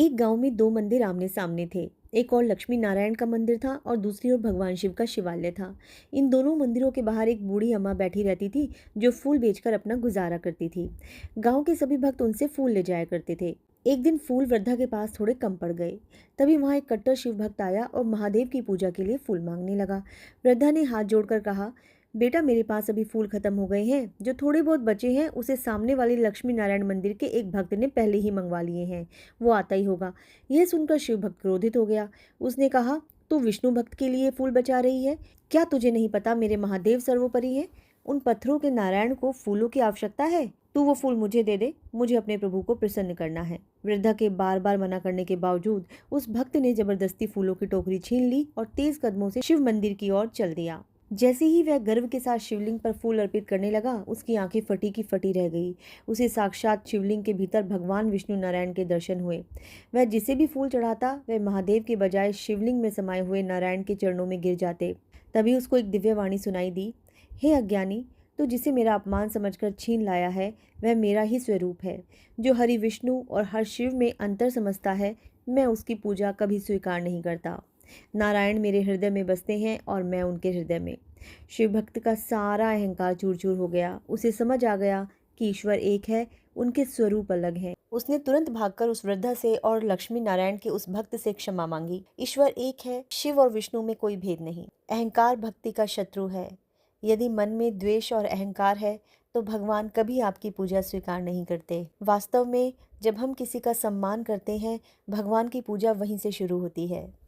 एक गांव में दो मंदिर आमने सामने थे। एक और लक्ष्मी नारायण का मंदिर था और दूसरी ओर भगवान शिव का शिवालय था। इन दोनों मंदिरों के बाहर एक बूढ़ी अम्मा बैठी रहती थी, जो फूल बेचकर अपना गुजारा करती थी। गांव के सभी भक्त उनसे फूल ले जाया करते थे। एक दिन फूल वृद्धा के पास थोड़े कम पड़ गए। तभी वहां एक कट्टर शिव भक्त आया और महादेव की पूजा के लिए फूल मांगने लगा। वृद्धा ने हाथ जोड़कर कहा, बेटा, मेरे पास अभी फूल खत्म हो गए हैं। जो थोड़े बहुत बचे हैं उसे सामने वाले लक्ष्मी नारायण मंदिर के एक भक्त ने पहले ही मंगवा लिए हैं। वो आता ही होगा। यह सुनकर शिव भक्त क्रोधित हो गया। उसने कहा, तू विष्णु भक्त के लिए फूल बचा रही है? क्या तुझे नहीं पता मेरे महादेव सर्वोपरि हैं? उन पत्थरों के नारायण को फूलों की आवश्यकता है। तू वो फूल मुझे दे दे, मुझे अपने प्रभु को प्रसन्न करना है। वृद्धा के बार बार मना करने के बावजूद उस भक्त ने जबरदस्ती फूलों की टोकरी छीन ली और तेज कदमों से शिव मंदिर की ओर चल दिया। जैसे ही वह गर्व के साथ शिवलिंग पर फूल अर्पित करने लगा, उसकी आंखें फटी की फटी रह गई। उसे साक्षात शिवलिंग के भीतर भगवान विष्णु नारायण के दर्शन हुए। वह जिसे भी फूल चढ़ाता, वह महादेव के बजाय शिवलिंग में समाये हुए नारायण के चरणों में गिर जाते। तभी उसको एक दिव्य वाणी सुनाई दी, हे अज्ञानी, तो जिसे मेरा अपमान समझकर छीन लाया है, वह मेरा ही स्वरूप है। जो हरि विष्णु और हर शिव में अंतर समझता है, मैं उसकी पूजा कभी स्वीकार नहीं करता। नारायण मेरे हृदय में बसते हैं और मैं उनके हृदय में। शिव भक्त का सारा अहंकार चूर चूर हो गया। उसे समझ आ गया कि ईश्वर एक है, उनके स्वरूप अलग हैं। उसने तुरंत भागकर उस वृद्धा से और लक्ष्मी नारायण के उस भक्त से क्षमा मांगी। ईश्वर एक है, शिव और विष्णु में कोई भेद नहीं। अहंकार भक्ति का शत्रु है। यदि मन में द्वेष और अहंकार है तो भगवान कभी आपकी पूजा स्वीकार नहीं करते। वास्तव में जब हम किसी का सम्मान करते हैं, भगवान की पूजा वहीं से शुरू होती है।